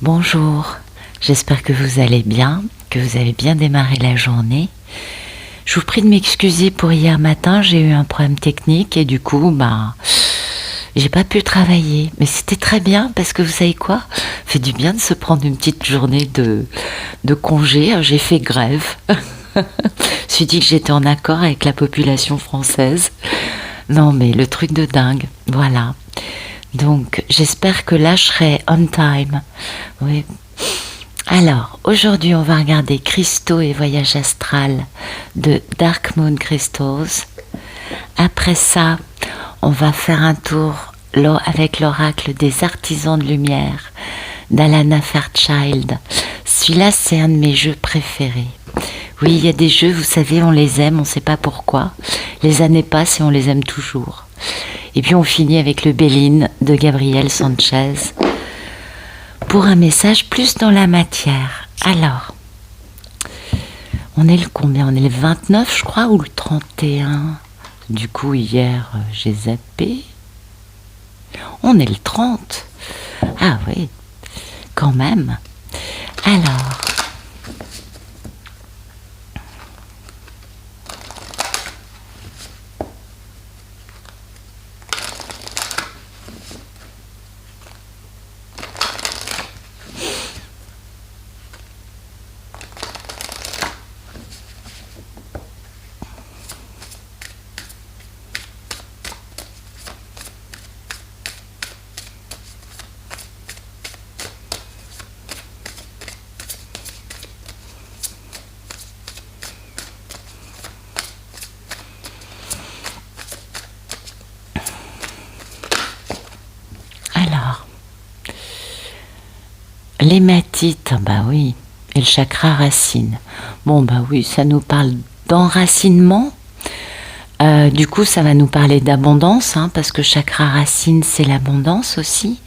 Bonjour, j'espère que vous allez bien, que vous avez bien démarré la journée. Je vous prie de m'excuser pour hier matin, j'ai eu un problème technique et du coup, j'ai pas pu travailler. Mais c'était très bien parce que vous savez quoi? Ça fait du bien de se prendre une petite journée de congé. J'ai fait grève. Je me suis dit que j'étais en accord avec la population française. Non mais le truc de dingue, voilà. Donc, j'espère que là, je serai on time. Oui. Alors, aujourd'hui, on va regarder Cristaux et Voyage astral de Dark Moon Crystals. Après ça, on va faire un tour avec l'oracle des artisans de lumière d'Alana Fairchild. Celui-là, c'est un de mes jeux préférés. Oui, il y a des jeux, vous savez, on les aime, on ne sait pas pourquoi. Les années passent et on les aime toujours. Et puis on finit avec le Béline de Gabriel Sanchez pour un message plus dans la matière. Alors, on est le combien? On est le 29 je crois ou le 31? Du coup hier j'ai zappé. On est le 30. Ah oui, quand même. Alors, l'hématite, bah oui, et le chakra racine. Bon, bah oui, ça nous parle d'enracinement. Du coup, ça va nous parler d'abondance, parce que chakra racine, c'est l'abondance aussi.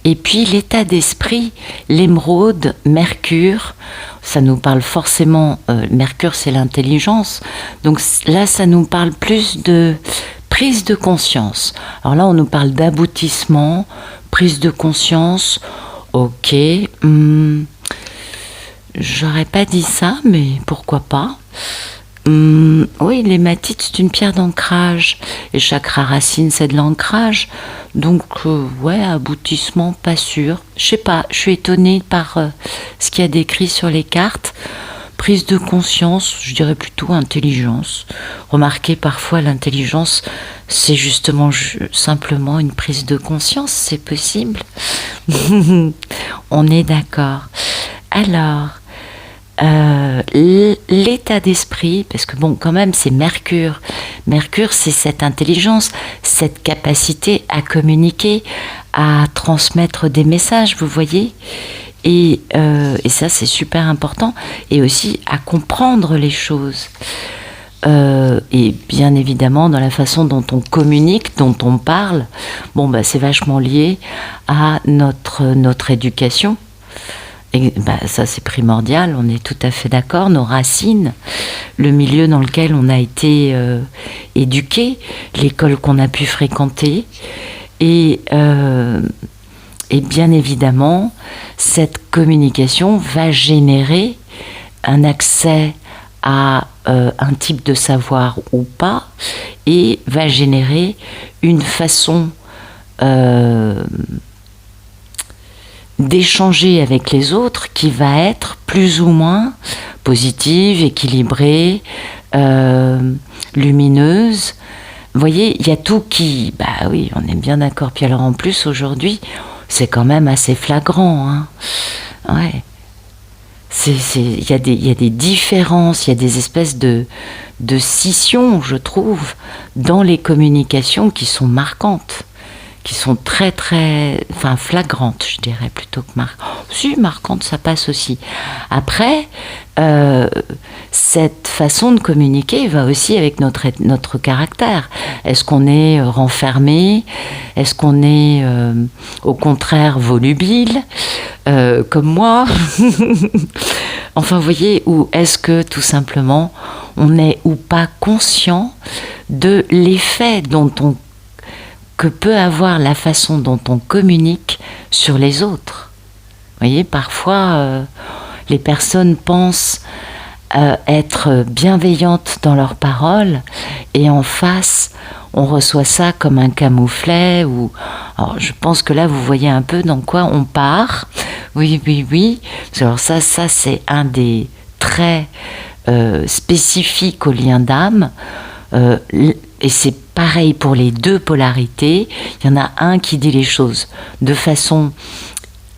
Et puis, l'état d'esprit, l'émeraude, Mercure, ça nous parle forcément, Mercure, c'est l'intelligence. Donc là, ça nous parle plus de prise de conscience. Alors là, on nous parle d'aboutissement, prise de conscience. Ok, j'aurais pas dit ça, mais pourquoi pas. Oui, l'hématite, c'est une pierre d'ancrage. Et chakra racine, c'est de l'ancrage. Donc, ouais, aboutissement, pas sûr. Je sais pas, je suis étonnée par ce qu'il y a décrit sur les cartes. Prise de conscience, je dirais plutôt intelligence. Remarquez, parfois, l'intelligence, c'est justement simplement une prise de conscience, c'est possible. On est d'accord. Alors, l'état d'esprit, parce que bon, quand même, c'est Mercure. Mercure, c'est cette intelligence, cette capacité à communiquer, à transmettre des messages, vous voyez. Et ça, c'est super important. Et aussi à comprendre les choses. Et bien évidemment, dans la façon dont on communique, dont on parle, bon, c'est vachement lié à notre éducation. Et ça, c'est primordial, on est tout à fait d'accord. Nos racines, le milieu dans lequel on a été éduqué, l'école qu'on a pu fréquenter. Et bien évidemment, cette communication va générer un accès à un type de savoir ou pas, et va générer une façon d'échanger avec les autres qui va être plus ou moins positive, équilibrée, lumineuse. Vous voyez, il y a tout qui... Bah oui, on est bien d'accord. Puis alors en plus, aujourd'hui, c'est quand même assez flagrant. Ouais. Il y a des différences, il y a des espèces de scissions, je trouve, dans les communications qui sont marquantes, qui sont très très, flagrantes, je dirais, plutôt que marquantes. Si, marquantes, ça passe aussi. Après, cette façon de communiquer va aussi avec notre caractère. Est-ce qu'on est renfermé? Est-ce qu'on est au contraire volubile, comme moi? Enfin, vous voyez, ou est-ce que tout simplement on est ou pas conscient de l'effet que peut avoir la façon dont on communique sur les autres? Vous voyez, parfois, les personnes pensent être bienveillantes dans leurs paroles et en face, on reçoit ça comme un camouflet. Alors, je pense que là, vous voyez un peu dans quoi on part. Oui, oui, oui. Alors ça c'est un des traits spécifiques au lien d'âme. Et c'est pareil pour les deux polarités. Il y en a un qui dit les choses de façon,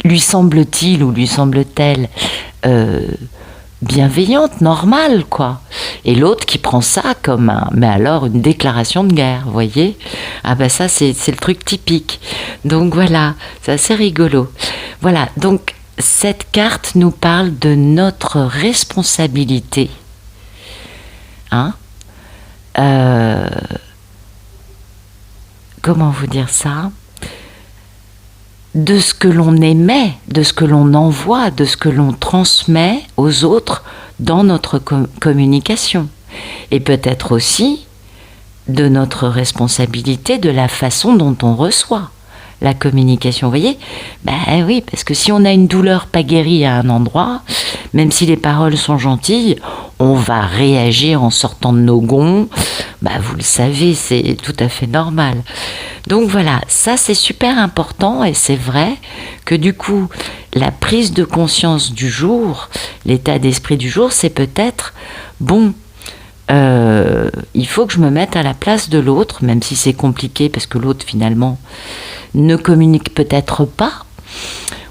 lui semble-t-il ou lui semble-t-elle, bienveillante, normale, quoi. Et l'autre qui prend ça comme mais alors une déclaration de guerre, vous voyez. Ah ben ça, c'est le truc typique. Donc voilà, c'est assez rigolo. Voilà, donc cette carte nous parle de notre responsabilité. Hein? Comment vous dire ça? De ce que l'on émet, de ce que l'on envoie, de ce que l'on transmet aux autres dans notre communication. Et peut-être aussi de notre responsabilité, de la façon dont on reçoit la communication. Vous voyez? Ben oui, parce que si on a une douleur pas guérie à un endroit, même si les paroles sont gentilles, on va réagir en sortant de nos gonds. Ben vous le savez, c'est tout à fait normal. Donc voilà, ça c'est super important et c'est vrai que du coup, la prise de conscience du jour, l'état d'esprit du jour, c'est peut-être, bon, il faut que je me mette à la place de l'autre, même si c'est compliqué parce que l'autre finalement ne communique peut-être pas,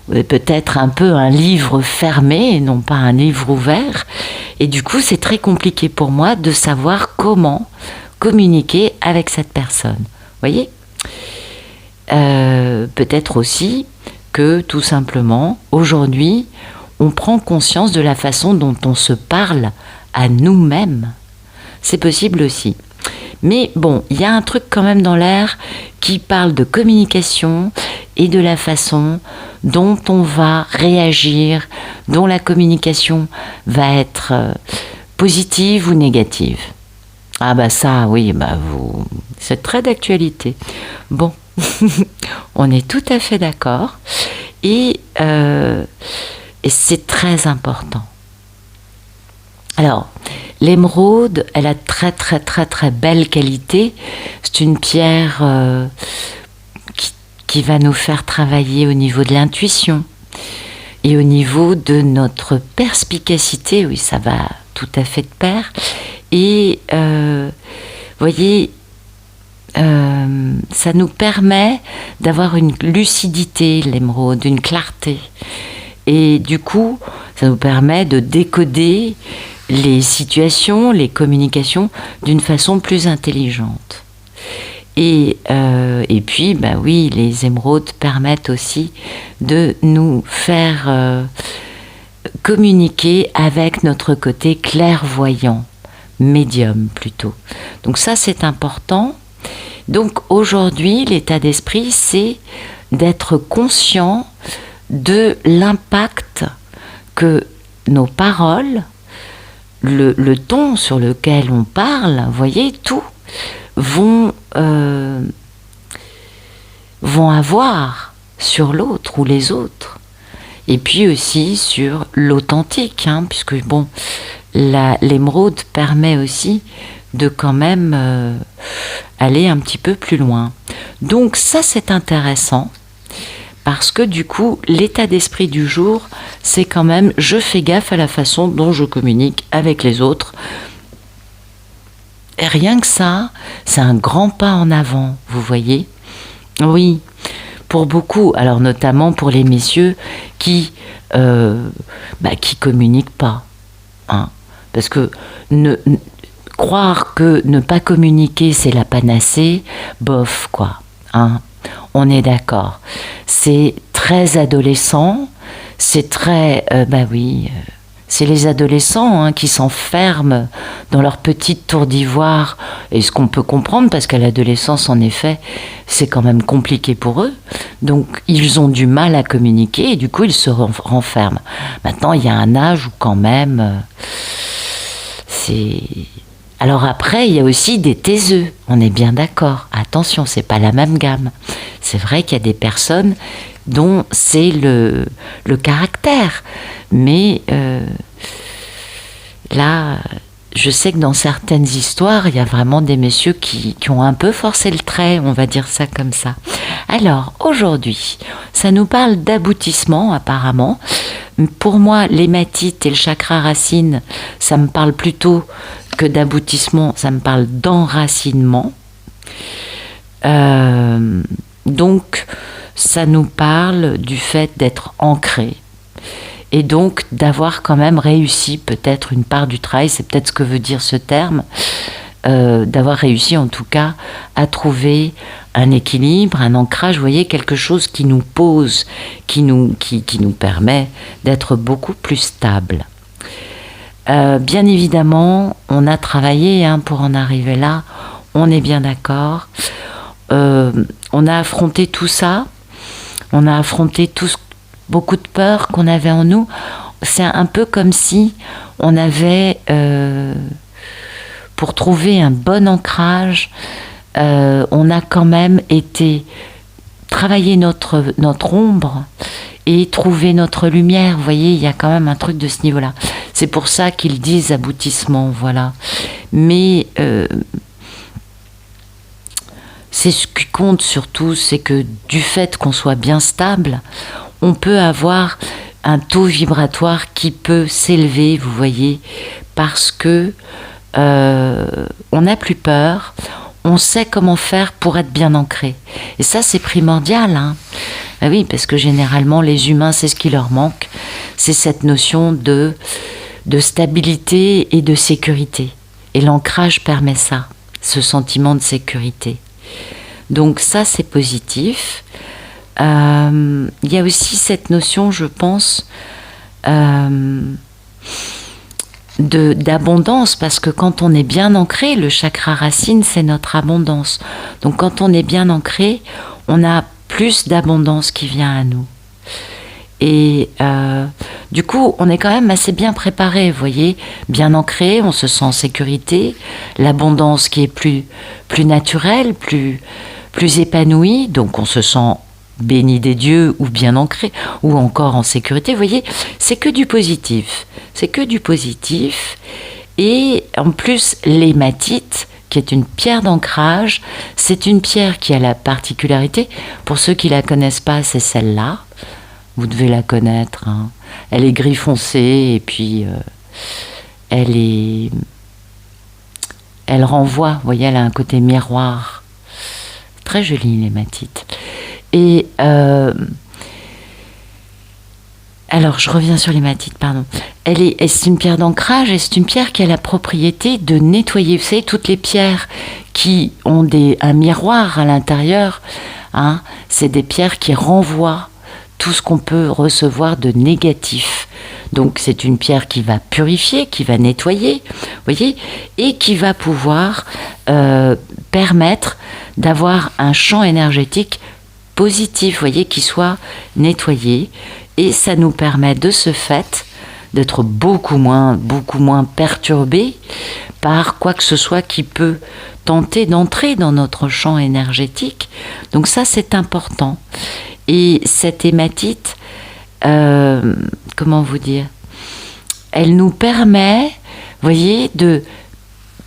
peut-être un peu un livre fermé et non pas un livre ouvert. Et du coup, c'est très compliqué pour moi de savoir comment communiquer avec cette personne. Vous voyez ? Peut-être aussi que tout simplement, aujourd'hui, on prend conscience de la façon dont on se parle à nous-mêmes. C'est possible aussi. Mais bon, il y a un truc quand même dans l'air qui parle de communication et de la façon dont on va réagir, dont la communication va être positive ou négative. Ah bah ça, oui, bah c'est très d'actualité. Bon, on est tout à fait d'accord et c'est très important. Alors, l'émeraude, elle a très très très très belle qualité. C'est une pierre qui va nous faire travailler au niveau de l'intuition et au niveau de notre perspicacité. Oui, ça va tout à fait de pair. Et voyez, ça nous permet d'avoir une lucidité, l'émeraude, une clarté. Et du coup, ça nous permet de décoder les situations, les communications d'une façon plus intelligente. Et puis, bah oui, les émeraudes permettent aussi de nous faire communiquer avec notre côté clairvoyant, médium plutôt. Donc ça, c'est important. Donc aujourd'hui, l'état d'esprit, c'est d'être conscient de l'impact que nos paroles, le ton sur lequel on parle, vous voyez, tout, vont avoir sur l'autre ou les autres. Et puis aussi sur l'authentique, hein, puisque bon, l'émeraude permet aussi de quand même aller un petit peu plus loin. Donc ça, c'est intéressant. Parce que du coup, l'état d'esprit du jour, c'est quand même, je fais gaffe à la façon dont je communique avec les autres. Et rien que ça, c'est un grand pas en avant, vous voyez ? Oui, pour beaucoup, alors notamment pour les messieurs qui communiquent pas. Hein, parce que croire que ne pas communiquer, c'est la panacée, bof, quoi. Hein. On est d'accord. C'est très adolescent, c'est très... c'est les adolescents hein, qui s'enferment dans leur petite tour d'ivoire. Et ce qu'on peut comprendre, parce qu'à l'adolescence, en effet, c'est quand même compliqué pour eux. Donc, ils ont du mal à communiquer et du coup, ils se renferment. Maintenant, il y a un âge où quand même... c'est... Alors après, il y a aussi des taiseux, on est bien d'accord. Attention, c'est pas la même gamme. C'est vrai qu'il y a des personnes dont c'est le caractère. Mais là, je sais que dans certaines histoires, il y a vraiment des messieurs qui ont un peu forcé le trait, on va dire ça comme ça. Alors, aujourd'hui, ça nous parle d'aboutissement, apparemment. Pour moi, l'hématite et le chakra racine, ça me parle plutôt que d'aboutissement, ça me parle d'enracinement. Donc, ça nous parle du fait d'être ancré. Et donc d'avoir quand même réussi peut-être une part du travail, c'est peut-être ce que veut dire ce terme, d'avoir réussi en tout cas à trouver un équilibre, un ancrage, vous voyez, quelque chose qui nous pose, qui nous permet d'être beaucoup plus stable. Bien évidemment, on a travaillé pour en arriver là, on est bien d'accord. On a affronté tout ça, on a affronté beaucoup de peur qu'on avait en nous. C'est un peu comme si on avait, pour trouver un bon ancrage, on a quand même été travailler notre ombre et trouver notre lumière. Vous voyez, il y a quand même un truc de ce niveau-là. C'est pour ça qu'ils disent aboutissement, voilà. Mais c'est ce qui compte surtout, c'est que du fait qu'on soit bien stable, on peut avoir un taux vibratoire qui peut s'élever, vous voyez, parce que on n'a plus peur, on sait comment faire pour être bien ancré. Et ça, c'est primordial. Ben oui, parce que généralement, les humains, c'est ce qui leur manque, c'est cette notion de stabilité et de sécurité. Et l'ancrage permet ça, ce sentiment de sécurité. Donc ça, c'est positif. Il y a aussi cette notion, je pense, d'abondance, parce que quand on est bien ancré, le chakra racine, c'est notre abondance. Donc quand on est bien ancré, on a plus d'abondance qui vient à nous. Et du coup, on est quand même assez bien préparé, vous voyez, bien ancré, on se sent en sécurité, l'abondance qui est plus naturelle, plus épanouie, donc on se sent béni des dieux ou bien ancré, ou encore en sécurité. Vous voyez, c'est que du positif. C'est que du positif. Et en plus, l'hématite, qui est une pierre d'ancrage, c'est une pierre qui a la particularité, pour ceux qui ne la connaissent pas, c'est celle-là. Vous devez la connaître. Elle est gris foncé et puis elle renvoie, vous voyez, elle a un côté miroir. Très jolie l'hématite. Et alors je reviens sur l'hématite, pardon. C'est une pierre d'ancrage et c'est une pierre qui a la propriété de nettoyer. Vous savez, toutes les pierres qui ont un miroir à l'intérieur, c'est des pierres qui renvoient tout ce qu'on peut recevoir de négatif. Donc c'est une pierre qui va purifier, qui va nettoyer, vous voyez, et qui va pouvoir permettre d'avoir un champ énergétique positif, vous voyez, qui soit nettoyé. Et ça nous permet de ce fait d'être beaucoup moins perturbé par quoi que ce soit qui peut tenter d'entrer dans notre champ énergétique. Donc ça, c'est important. Et cette hématite, comment vous dire, elle nous permet, vous voyez, de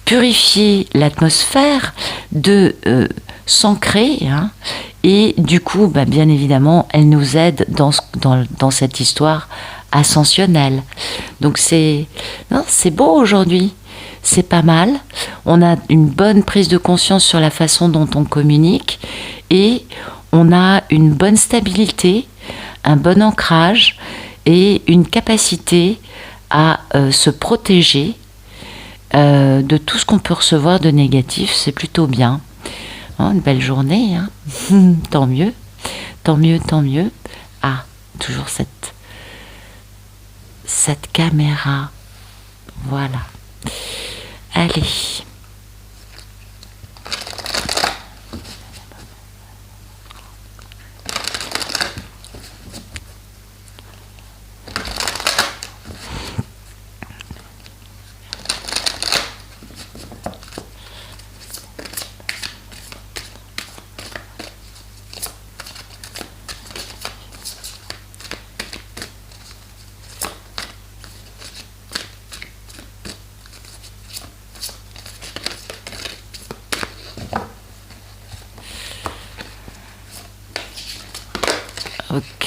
purifier l'atmosphère, de s'ancrer, et du coup, bien évidemment, elle nous aide dans cette histoire ascensionnelle. Donc c'est beau aujourd'hui, c'est pas mal. On a une bonne prise de conscience sur la façon dont on communique et on a une bonne stabilité, un bon ancrage et une capacité à se protéger de tout ce qu'on peut recevoir de négatif. C'est plutôt bien. Une belle journée, tant mieux, tant mieux, tant mieux. Ah, toujours cette caméra, voilà. Allez.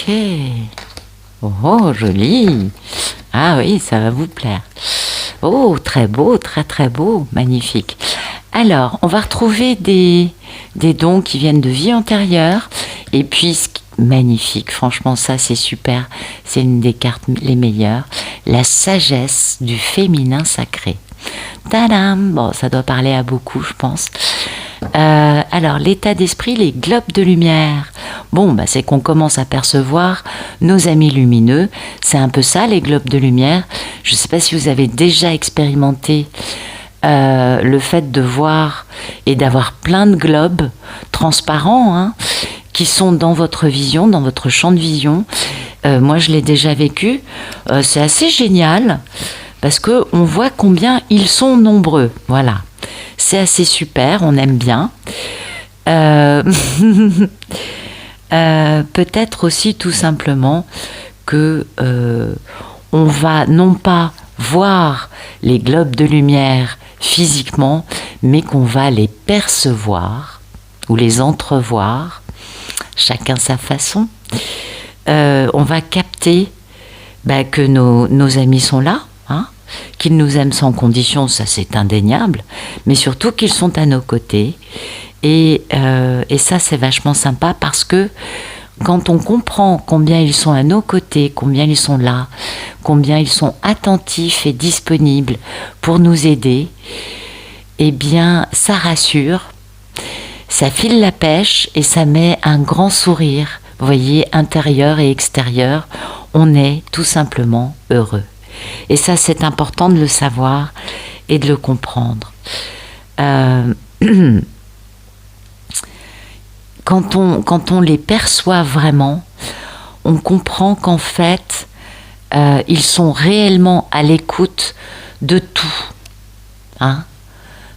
Ok. Oh, joli. Ah oui, ça va vous plaire. Oh, très beau, très très beau, magnifique. Alors, on va retrouver des dons qui viennent de vie antérieure. Et puis, magnifique, franchement, ça c'est super. C'est une des cartes les meilleures. La sagesse du féminin sacré. Tadam! Bon, ça doit parler à beaucoup, je pense. Alors, l'état d'esprit, les globes de lumière. Bon, bah, c'est qu'on commence à percevoir nos amis lumineux. C'est un peu ça, les globes de lumière. Je ne sais pas si vous avez déjà expérimenté le fait de voir et d'avoir plein de globes transparents, hein, qui sont dans votre vision, dans votre champ de vision. Moi, je l'ai déjà vécu. C'est assez génial parce qu'on voit combien ils sont nombreux. Voilà. C'est assez super, on aime bien. Peut-être aussi tout simplement que on va non pas voir les globes de lumière physiquement, mais qu'on va les percevoir ou les entrevoir, chacun sa façon. On va capter que nos amis sont là, hein, qu'ils nous aiment sans condition, ça c'est indéniable, mais surtout qu'ils sont à nos côtés. Et ça c'est vachement sympa parce que quand on comprend combien ils sont à nos côtés, combien ils sont là, combien ils sont attentifs et disponibles pour nous aider, eh bien ça rassure, ça file la pêche et ça met un grand sourire, vous voyez, intérieur et extérieur, on est tout simplement heureux. Et ça c'est important de le savoir et de le comprendre. Quand on les perçoit vraiment, on comprend qu'en fait, ils sont réellement à l'écoute de tout, hein,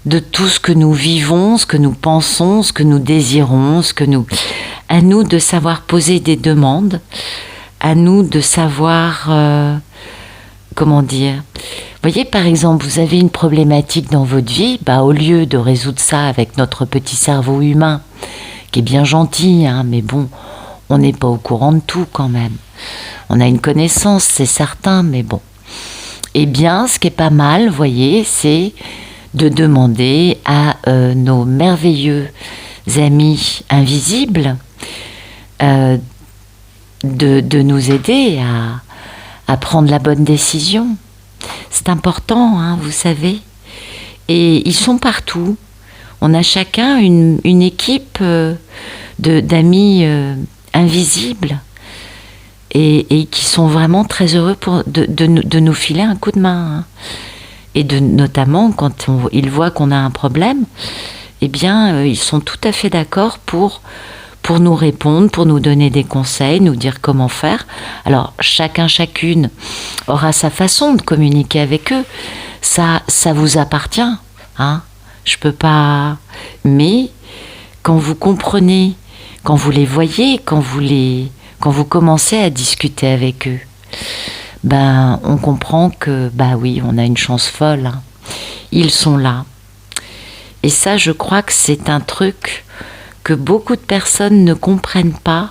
de tout ce que nous vivons, ce que nous pensons, ce que nous désirons, à nous de savoir poser des demandes, à nous de savoir, comment dire. Vous voyez, par exemple, vous avez une problématique dans votre vie, au lieu de résoudre ça avec notre petit cerveau humain, qui est bien gentil, hein, mais bon, on n'est pas au courant de tout quand même. On a une connaissance, c'est certain, mais bon. Eh bien, ce qui est pas mal, vous voyez, c'est de demander à nos merveilleux amis invisibles de nous aider à prendre la bonne décision. C'est important, hein, vous savez. Et ils sont partout. On a chacun une équipe d'amis invisibles et qui sont vraiment très heureux de nous filer un coup de main. Hein. Et notamment quand ils voient qu'on a un problème, eh bien, ils sont tout à fait d'accord pour nous répondre, pour nous donner des conseils, nous dire comment faire. Alors, chacune aura sa façon de communiquer avec eux. Ça vous appartient, hein. Je peux pas. Mais quand vous comprenez, quand vous les voyez, quand vous commencez à discuter avec eux, on comprend que oui, on a une chance folle. Hein. Ils sont là. Et ça, je crois que c'est un truc que beaucoup de personnes ne comprennent pas,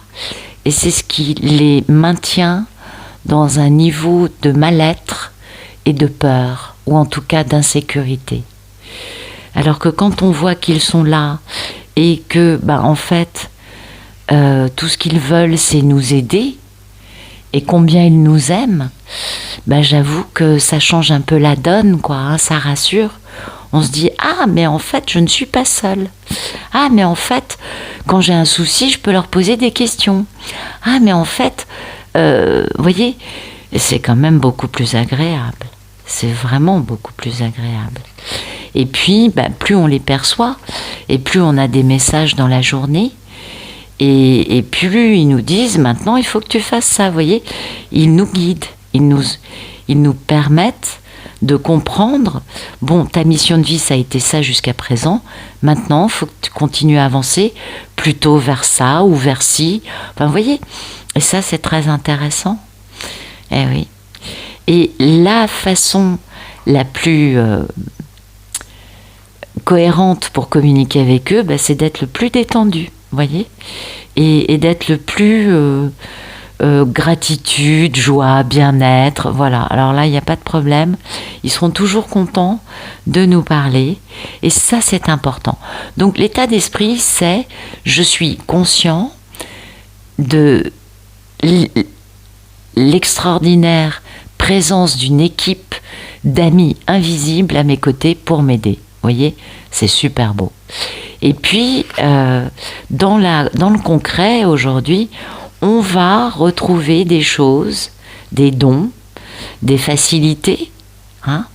et c'est ce qui les maintient dans un niveau de mal-être et de peur, ou en tout cas d'insécurité. Alors que quand on voit qu'ils sont là et que, en fait, tout ce qu'ils veulent, c'est nous aider et combien ils nous aiment, j'avoue que ça change un peu la donne, quoi, hein, ça rassure. On se dit, mais en fait, je ne suis pas seule. Ah, mais en fait, quand j'ai un souci, je peux leur poser des questions. Ah, mais en fait, vous voyez, c'est quand même beaucoup plus agréable. C'est vraiment beaucoup plus agréable. Et puis, plus on les perçoit, et plus on a des messages dans la journée, et plus ils nous disent, maintenant, il faut que tu fasses ça, vous voyez. Ils nous guident, ils nous permettent de comprendre, ta mission de vie, ça a été ça jusqu'à présent, maintenant, il faut que tu continues à avancer plutôt vers ça ou vers ci. Vous voyez, et ça, c'est très intéressant. Eh oui. Et la façon la plus cohérente pour communiquer avec eux, c'est d'être le plus détendu, vous voyez, et d'être le plus gratitude, joie, bien-être, voilà. Alors là, il n'y a pas de problème. Ils seront toujours contents de nous parler. Et ça, c'est important. Donc l'état d'esprit, c'est je suis conscient de l'extraordinaire présence d'une équipe d'amis invisibles à mes côtés pour m'aider. Vous voyez, c'est super beau. Et puis, dans le concret, aujourd'hui, on va retrouver des choses, des dons, des facilités, hein,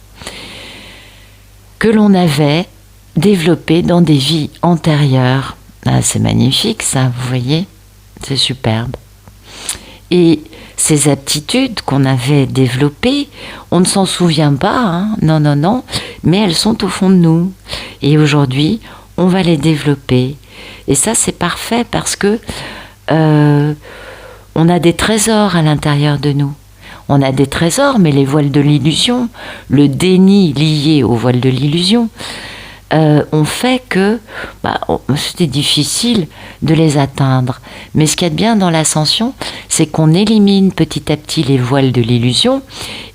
que l'on avait développées dans des vies antérieures. Ah, c'est magnifique ça, vous voyez, c'est superbe. Et ces aptitudes qu'on avait développées, on ne s'en souvient pas, hein, non, mais elles sont au fond de nous. Et aujourd'hui, on va les développer. Et ça, c'est parfait parce que on a des trésors à l'intérieur de nous. On a des trésors, mais les voiles de l'illusion, le déni lié aux voiles de l'illusion, ont fait que c'était difficile de les atteindre. Mais ce qu'il y a de bien dans l'ascension, c'est qu'on élimine petit à petit les voiles de l'illusion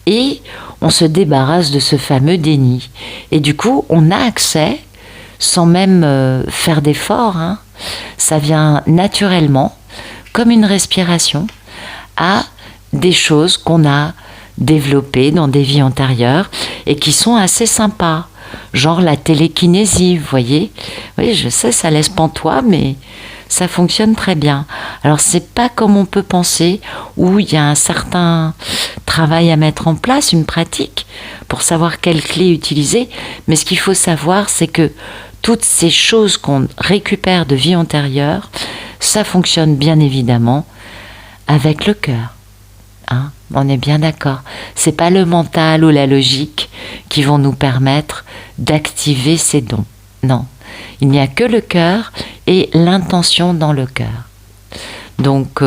et on se débarrasse de ce fameux déni. Et du coup, on a accès, sans même faire d'effort, hein, ça vient naturellement, comme une respiration, à des choses qu'on a développées dans des vies antérieures et qui sont assez sympas. Genre la télékinésie, vous voyez. Oui, je sais, ça laisse pantois, mais ça fonctionne très bien. Alors, c'est pas comme on peut penser, où il y a un certain travail à mettre en place, une pratique, pour savoir quelle clé utiliser. Mais ce qu'il faut savoir, c'est que toutes ces choses qu'on récupère de vie antérieure, ça fonctionne bien évidemment avec le cœur. Hein, on est bien d'accord. C'est pas le mental ou la logique qui vont nous permettre d'activer ces dons. Non, il n'y a que le cœur et l'intention dans le cœur. Donc,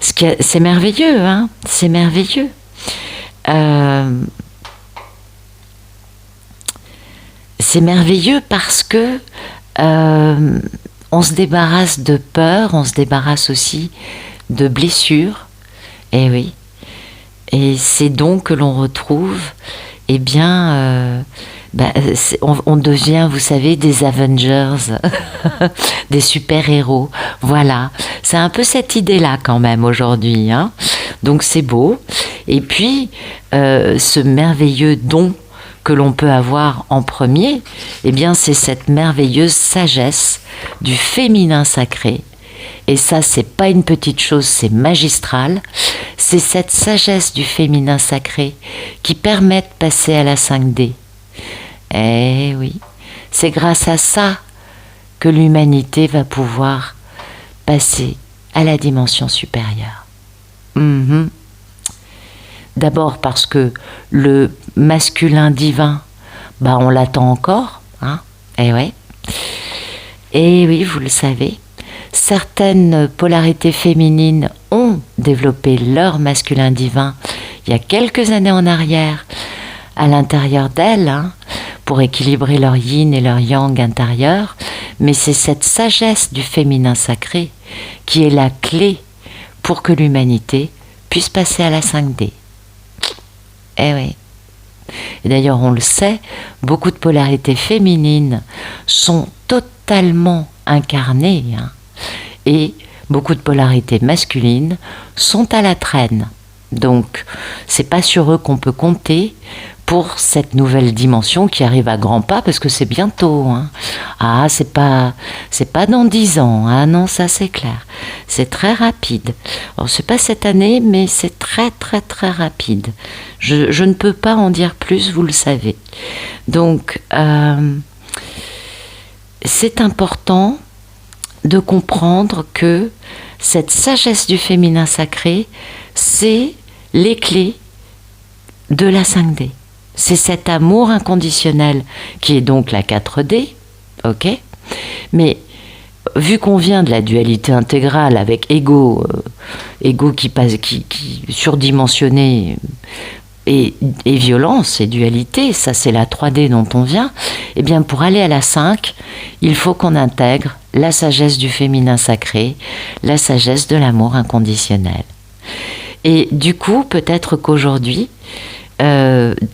c'est merveilleux, hein, c'est merveilleux. C'est merveilleux parce que on se débarrasse de peur, on se débarrasse aussi de blessures. Eh oui, et ces dons que l'on retrouve, eh bien, on devient, vous savez, des Avengers, des super-héros. Voilà, c'est un peu cette idée-là quand même aujourd'hui, hein. Donc c'est beau. Et puis, ce merveilleux don que l'on peut avoir en premier, eh bien, c'est cette merveilleuse sagesse du féminin sacré. Et ça, c'est pas une petite chose, c'est magistral. C'est cette sagesse du féminin sacré qui permet de passer à la 5D. Eh oui, c'est grâce à ça que l'humanité va pouvoir passer à la dimension supérieure. D'abord parce que le masculin divin, on l'attend encore, hein. Eh ouais. Et oui, vous le savez. Certaines polarités féminines ont développé leur masculin divin il y a quelques années en arrière à l'intérieur d'elles, hein, pour équilibrer leur yin et leur yang intérieur. Mais c'est cette sagesse du féminin sacré qui est la clé pour que l'humanité puisse passer à la 5D. Eh oui. Et d'ailleurs, on le sait, beaucoup de polarités féminines sont totalement incarnées, hein. Et beaucoup de polarités masculines sont à la traîne. Donc, c'est pas sur eux qu'on peut compter pour cette nouvelle dimension qui arrive à grands pas, parce que c'est bientôt, hein. Ah, c'est pas dans 10 ans. Ah non, ça c'est clair. C'est très rapide. Alors, c'est pas cette année, mais c'est très très très rapide. Je ne peux pas en dire plus, vous le savez. Donc, c'est important de comprendre que cette sagesse du féminin sacré, c'est les clés de la 5D. C'est cet amour inconditionnel qui est donc la 4D, ok ? Mais vu qu'on vient de la dualité intégrale avec ego qui surdimensionné et violence et dualité, ça c'est la 3D dont on vient, eh bien pour aller à la 5, il faut qu'on intègre la sagesse du féminin sacré, la sagesse de l'amour inconditionnel. Et du coup, peut-être qu'aujourd'hui,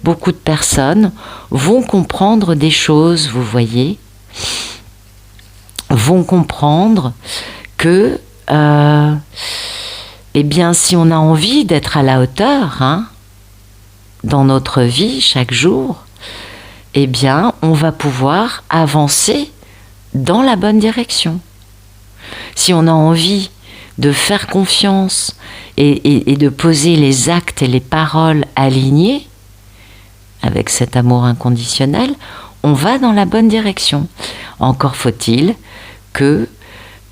beaucoup de personnes vont comprendre des choses, vous voyez, vont comprendre que, eh bien, si on a envie d'être à la hauteur, hein, dans notre vie chaque jour, eh bien, on va pouvoir avancer dans la bonne direction. Si on a envie de faire confiance et de poser les actes et les paroles alignés avec cet amour inconditionnel, on va dans la bonne direction. Encore faut-il que,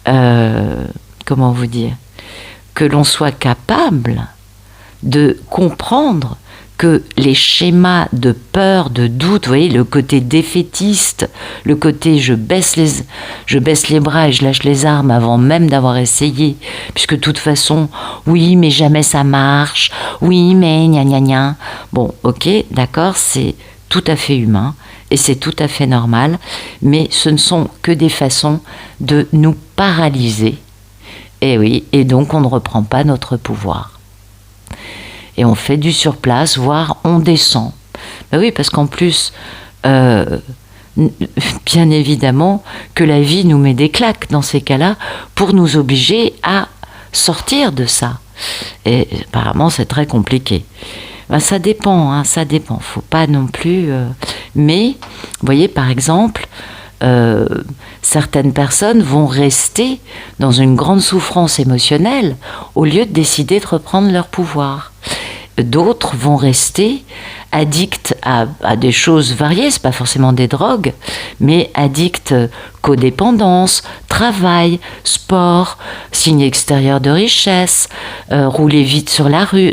comment vous dire, que l'on soit capable de comprendre que les schémas de peur, de doute, vous voyez, le côté défaitiste, le côté je baisse les bras et je lâche les armes avant même d'avoir essayé, puisque de toute façon, oui, mais jamais ça marche, oui, mais gna gna gna. Bon, ok, d'accord, c'est tout à fait humain et c'est tout à fait normal, mais ce ne sont que des façons de nous paralyser. Et oui, et donc on ne reprend pas notre pouvoir. Et on fait du surplace, voire on descend. Ben oui, parce qu'en plus, bien évidemment, que la vie nous met des claques dans ces cas-là pour nous obliger à sortir de ça. Et apparemment, c'est très compliqué. Ben, ça dépend, hein, ça dépend. Faut pas non plus... Mais, vous voyez, par exemple... certaines personnes vont rester dans une grande souffrance émotionnelle au lieu de décider de reprendre leur pouvoir. D'autres vont rester addicts à des choses variées, c'est pas forcément des drogues, mais addicts codépendance, travail, sport, signes extérieurs de richesse, rouler vite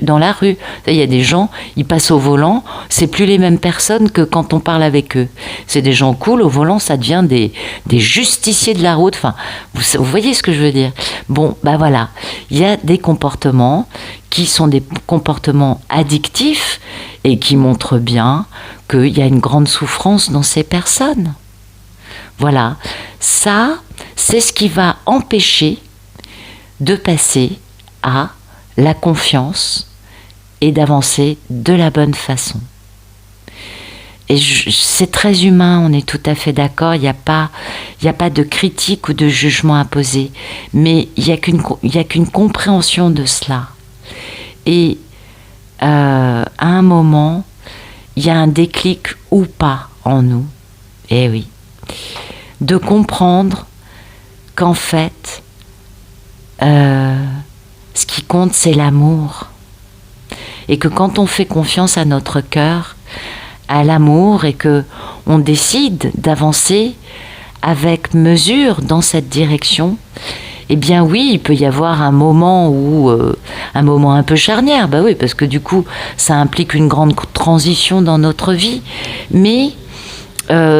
dans la rue. Il y a des gens, ils passent au volant, c'est plus les mêmes personnes que quand on parle avec eux. C'est des gens cool, au volant, ça devient des justiciers de la route. Enfin, vous voyez ce que je veux dire? Bon, ben voilà, il y a des comportements qui sont des comportements addictifs et qui montrent bien qu'il y a une grande souffrance dans ces personnes. Voilà, ça, c'est ce qui va empêcher de passer à la confiance et d'avancer de la bonne façon. Et c'est très humain, on est tout à fait d'accord, il n'y a pas de critique ou de jugement à poser, mais il n'y a qu'une compréhension de cela. Et à un moment, il y a un déclic ou pas en nous, eh oui, de comprendre qu'en fait, ce qui compte, c'est l'amour. Et que quand on fait confiance à notre cœur, à l'amour, et que on décide d'avancer avec mesure dans cette direction, eh bien oui, il peut y avoir un moment un peu charnière, bah oui, parce que du coup, ça implique une grande transition dans notre vie, mais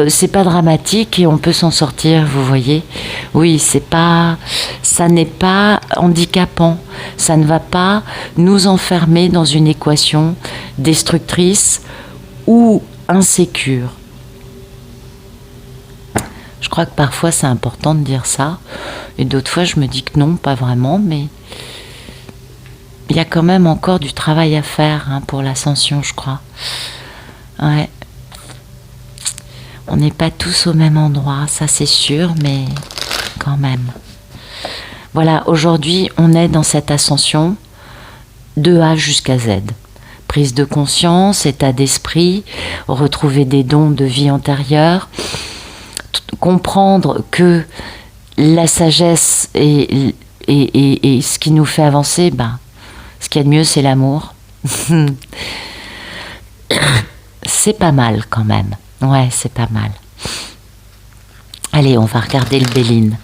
c'est pas dramatique et on peut s'en sortir, vous voyez. Oui, ça n'est pas handicapant, ça ne va pas nous enfermer dans une équation destructrice ou insécure. Je crois que parfois c'est important de dire ça, et d'autres fois je me dis que non, pas vraiment, mais il y a quand même encore du travail à faire, hein, pour l'ascension, je crois. Ouais. On n'est pas tous au même endroit, ça c'est sûr, mais quand même. Voilà, aujourd'hui on est dans cette ascension de A jusqu'à Z. Prise de conscience, état d'esprit, retrouver des dons de vie antérieure, comprendre que la sagesse et ce qui nous fait avancer, ce qu'il y a de mieux, c'est l'amour. C'est pas mal quand même. Ouais, c'est pas mal. Allez, on va regarder le Béline.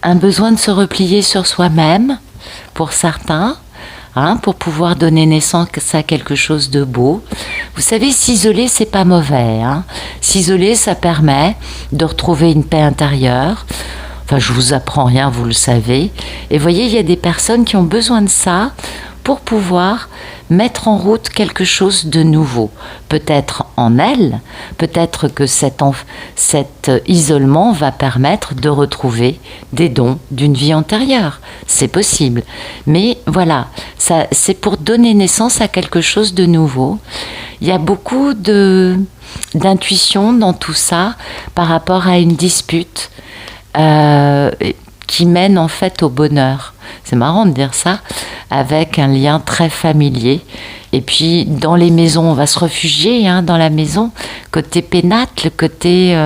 Un besoin de se replier sur soi-même, pour certains. hein, pour pouvoir donner naissance à quelque chose de beau. Vous savez, s'isoler, c'est pas mauvais, hein. S'isoler, ça permet de retrouver une paix intérieure. Enfin, je vous apprends rien, vous le savez. Et vous voyez, il y a des personnes qui ont besoin de ça pour pouvoir mettre en route quelque chose de nouveau. Peut-être en elles, peut-être que cet isolement va permettre de retrouver des dons d'une vie antérieure. C'est possible. Mais voilà, ça, c'est pour donner naissance à quelque chose de nouveau. Il y a beaucoup d'intuition dans tout ça par rapport à une dispute qui mène en fait au bonheur. C'est marrant de dire ça, avec un lien très familier. Et puis dans les maisons, on va se réfugier, hein, dans la maison, côté pénate, le côté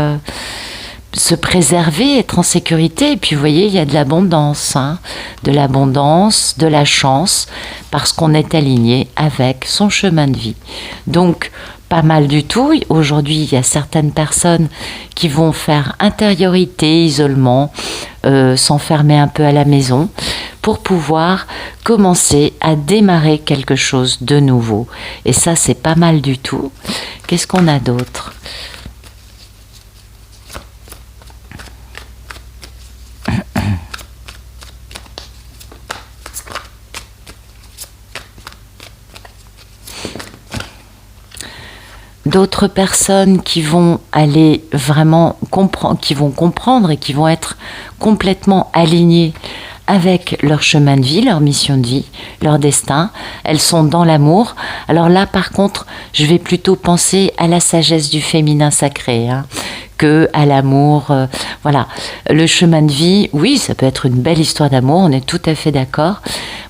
se préserver, être en sécurité. Et puis vous voyez, il y a de l'abondance, hein, de l'abondance, de la chance, parce qu'on est aligné avec son chemin de vie. Donc pas mal du tout. Aujourd'hui, il y a certaines personnes qui vont faire intériorité, isolement, s'enfermer un peu à la maison pour pouvoir commencer à démarrer quelque chose de nouveau. Et ça, c'est pas mal du tout. Qu'est-ce qu'on a d'autre ? D'autres personnes qui vont aller vraiment comprendre et qui vont être complètement alignées avec leur chemin de vie, leur mission de vie, leur destin. Elles sont dans l'amour. Alors là, par contre, je vais plutôt penser à la sagesse du féminin sacré, hein, que à l'amour. Voilà, le chemin de vie, oui, ça peut être une belle histoire d'amour, on est tout à fait d'accord.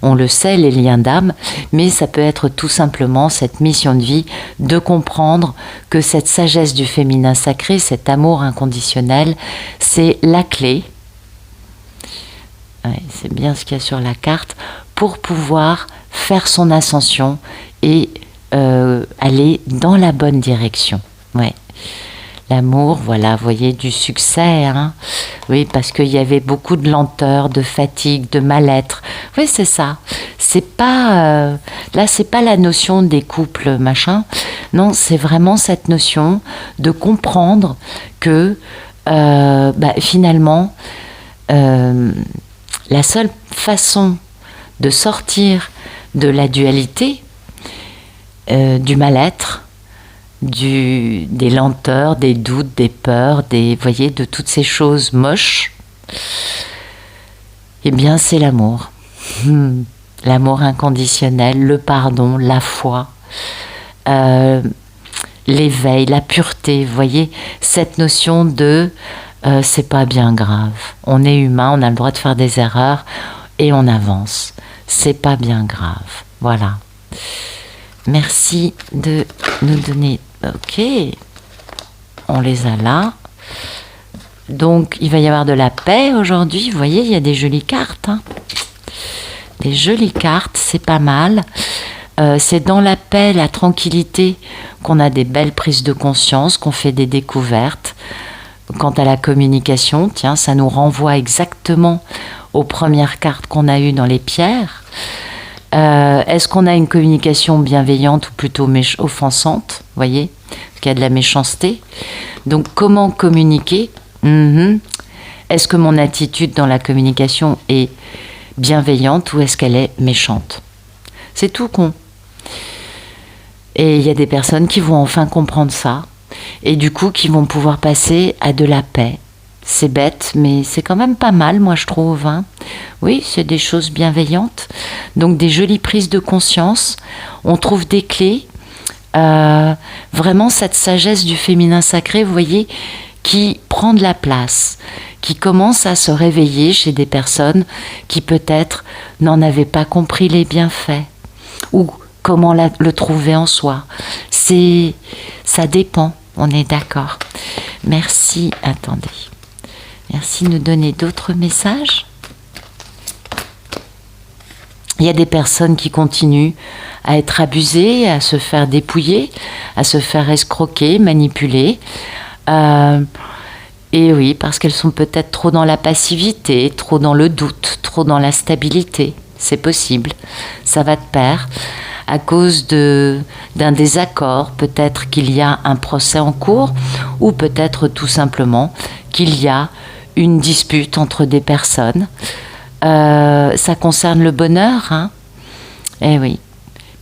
On le sait, les liens d'âme, mais ça peut être tout simplement cette mission de vie de comprendre que cette sagesse du féminin sacré, cet amour inconditionnel, c'est la clé. Ouais, c'est bien ce qu'il y a sur la carte pour pouvoir faire son ascension et aller dans la bonne direction. Ouais. L'amour, voilà, vous voyez, du succès, hein. Oui, parce qu'il y avait beaucoup de lenteur, de fatigue, de mal-être. Oui, c'est ça. C'est pas là, c'est pas la notion des couples, machin. Non, c'est vraiment cette notion de comprendre que finalement, la seule façon de sortir de la dualité, du mal-être, des lenteurs, des doutes, des peurs, voyez, de toutes ces choses moches, eh bien c'est l'amour. L'amour inconditionnel, le pardon, la foi, l'éveil, la pureté, vous voyez, cette notion de c'est pas bien grave. On est humain, on a le droit de faire des erreurs et on avance. C'est pas bien grave. Voilà. Merci de nous donner... Ok, on les a là. Donc, il va y avoir de la paix aujourd'hui. Vous voyez, il y a des jolies cartes, hein. Des jolies cartes, c'est pas mal. C'est dans la paix, la tranquillité qu'on a des belles prises de conscience, qu'on fait des découvertes. Quant à la communication, tiens, ça nous renvoie exactement aux premières cartes qu'on a eues dans les pierres. Est-ce qu'on a une communication bienveillante ou plutôt offensante? Vous voyez, qu'il y a de la méchanceté. Donc, comment communiquer? Est-ce que mon attitude dans la communication est bienveillante ou est-ce qu'elle est méchante? C'est tout con. Et il y a des personnes qui vont enfin comprendre ça et du coup qui vont pouvoir passer à de la paix. C'est bête, mais c'est quand même pas mal, moi je trouve, hein. Oui, c'est des choses bienveillantes. Donc des jolies prises de conscience. On trouve des clés. Vraiment cette sagesse du féminin sacré, vous voyez, qui prend de la place, qui commence à se réveiller chez des personnes qui peut-être n'en avaient pas compris les bienfaits ou comment le trouver en soi. Ça dépend, on est d'accord. Merci, attendez. Merci de nous donner d'autres messages. Il y a des personnes qui continuent à être abusées, à se faire dépouiller, à se faire escroquer, manipuler. Et oui, parce qu'elles sont peut-être trop dans la passivité, trop dans le doute, trop dans la stabilité. c'est possible. Ça va de pair. À cause d'un désaccord, peut-être qu'il y a un procès en cours, ou peut-être tout simplement qu'il y a une dispute entre des personnes. Ça concerne le bonheur, hein. Eh oui.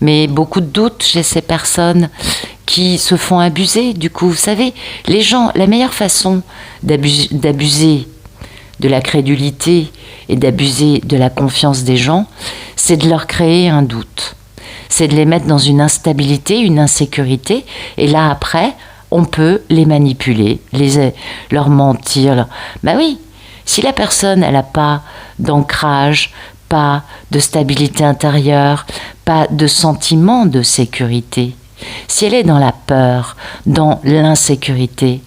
Mais beaucoup de doutes chez ces personnes qui se font abuser. Du coup, vous savez, les gens, la meilleure façon d'abuser de la crédulité et d'abuser de la confiance des gens, c'est de leur créer un doute. C'est de les mettre dans une instabilité, une insécurité. Et là, après, on peut les manipuler, leur mentir. Ben oui, si la personne, elle n'a pas d'ancrage, pas de stabilité intérieure, pas de sentiment de sécurité, si elle est dans la peur, dans l'insécurité,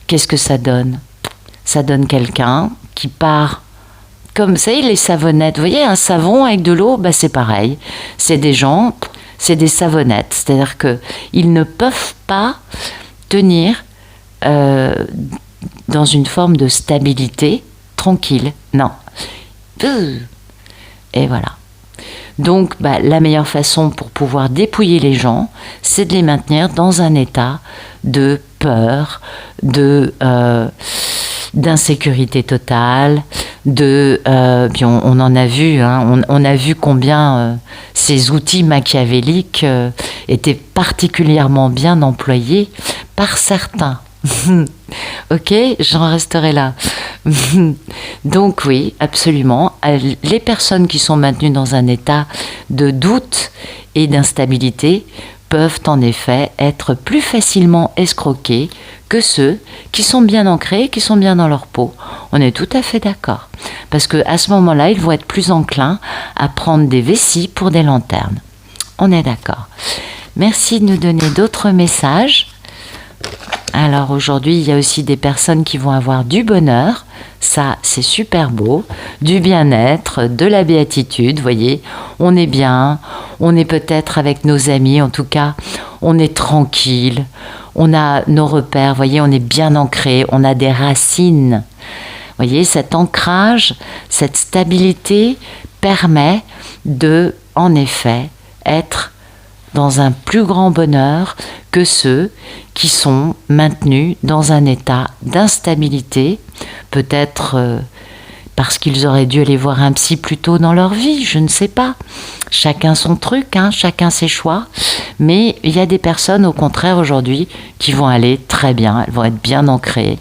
qu'est-ce que ça donne? Ça donne quelqu'un qui part, comme vous savez, les savonnettes. Vous voyez, un savon avec de l'eau, ben c'est pareil. C'est des gens, c'est des savonnettes. C'est-à-dire qu'ils ne peuvent pas tenir dans une forme de stabilité tranquille. Non. Et voilà. Donc, la meilleure façon pour pouvoir dépouiller les gens, c'est de les maintenir dans un état de peur, d'insécurité totale, puis on en a vu, hein, on a vu combien ces outils machiavéliques étaient particulièrement bien employés par certains. Ok, j'en resterai là. Donc oui, absolument. Les personnes qui sont maintenues dans un état de doute et d'instabilité peuvent en effet être plus facilement escroquées que ceux qui sont bien ancrés, qui sont bien dans leur peau. On est tout à fait d'accord. Parce qu'à ce moment-là, ils vont être plus enclins à prendre des vessies pour des lanternes. On est d'accord. Merci de nous donner d'autres messages. Alors aujourd'hui, il y a aussi des personnes qui vont avoir du bonheur, ça c'est super beau, du bien-être, de la béatitude, vous voyez, on est bien, on est peut-être avec nos amis, en tout cas, on est tranquille, on a nos repères, vous voyez, on est bien ancré, on a des racines. Vous voyez, cet ancrage, cette stabilité permet de, en effet, être dans un plus grand bonheur que ceux qui sont maintenus dans un état d'instabilité, peut-être parce qu'ils auraient dû aller voir un psy plus tôt dans leur vie, je ne sais pas. Chacun son truc, hein, chacun ses choix. Mais il y a des personnes, au contraire, aujourd'hui, qui vont aller très bien. Elles vont être bien ancrées,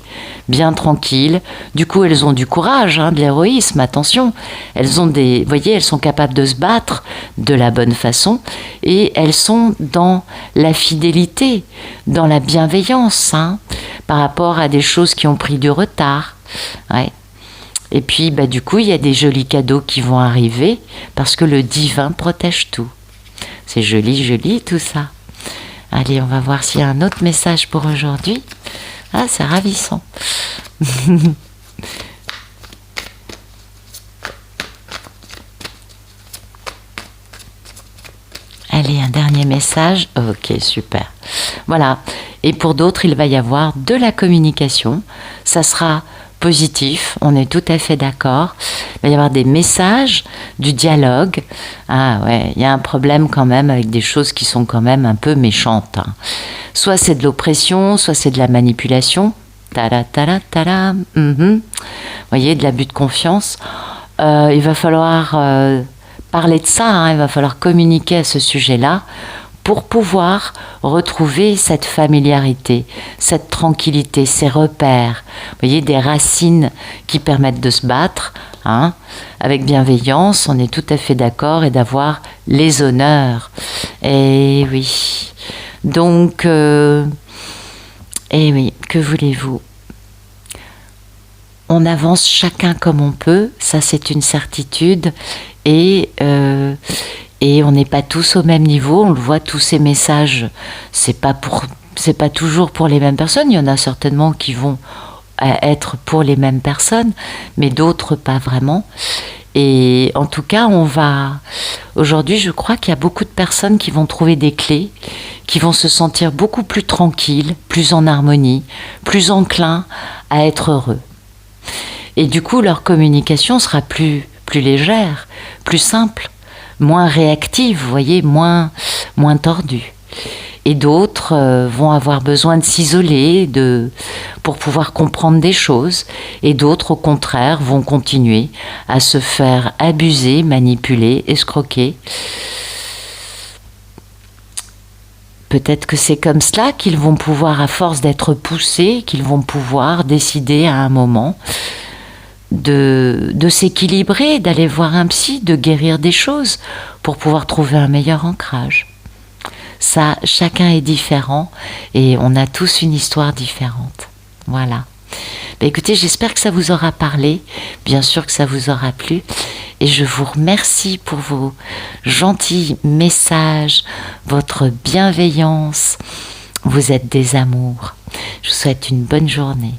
bien tranquilles. Du coup, elles ont du courage, hein, de l'héroïsme, attention. Elles ont vous voyez, elles sont capables de se battre de la bonne façon. Et elles sont dans la fidélité, dans la bienveillance, hein, par rapport à des choses qui ont pris du retard. Ouais. Et puis, du coup, il y a des jolis cadeaux qui vont arriver parce que le divin protège tout. C'est joli, joli, tout ça. Allez, on va voir s'il y a un autre message pour aujourd'hui. Ah, c'est ravissant. Allez, un dernier message. Ok, super. Voilà. Et pour d'autres, il va y avoir de la communication. Ça sera positif, on est tout à fait d'accord. Il va y avoir des messages, du dialogue. Ah ouais, il y a un problème quand même avec des choses qui sont quand même un peu méchantes, hein. Soit c'est de l'oppression, soit c'est de la manipulation. Tada. Vous voyez, de l'abus de confiance. Il va falloir parler de ça, hein. Il va falloir communiquer à ce sujet-là pour pouvoir retrouver cette familiarité, cette tranquillité, ces repères. Vous voyez, des racines qui permettent de se battre, hein, avec bienveillance, on est tout à fait d'accord, et d'avoir les honneurs. Et oui. Donc, et oui, que voulez-vous? On avance chacun comme on peut, ça c'est une certitude, et on n'est pas tous au même niveau. On le voit, tous ces messages, c'est pas toujours pour les mêmes personnes. Il y en a certainement qui vont être pour les mêmes personnes, mais d'autres pas vraiment. Et en tout cas, aujourd'hui, je crois qu'il y a beaucoup de personnes qui vont trouver des clés, qui vont se sentir beaucoup plus tranquilles, plus en harmonie, plus enclins à être heureux. Et du coup, leur communication sera plus légère, plus simple, moins réactive, vous voyez, moins tordue. Et d'autres vont avoir besoin de s'isoler pour pouvoir comprendre des choses. Et d'autres, au contraire, vont continuer à se faire abuser, manipuler, escroquer. Peut-être que c'est comme cela qu'ils vont pouvoir, à force d'être poussés, qu'ils vont pouvoir décider à un moment de s'équilibrer, d'aller voir un psy, de guérir des choses pour pouvoir trouver un meilleur ancrage. Ça, chacun est différent et on a tous une histoire différente. Voilà. Écoutez, j'espère que ça vous aura parlé, bien sûr que ça vous aura plu, et je vous remercie pour vos gentils messages, votre bienveillance. Vous êtes des amours. Je vous souhaite une bonne journée.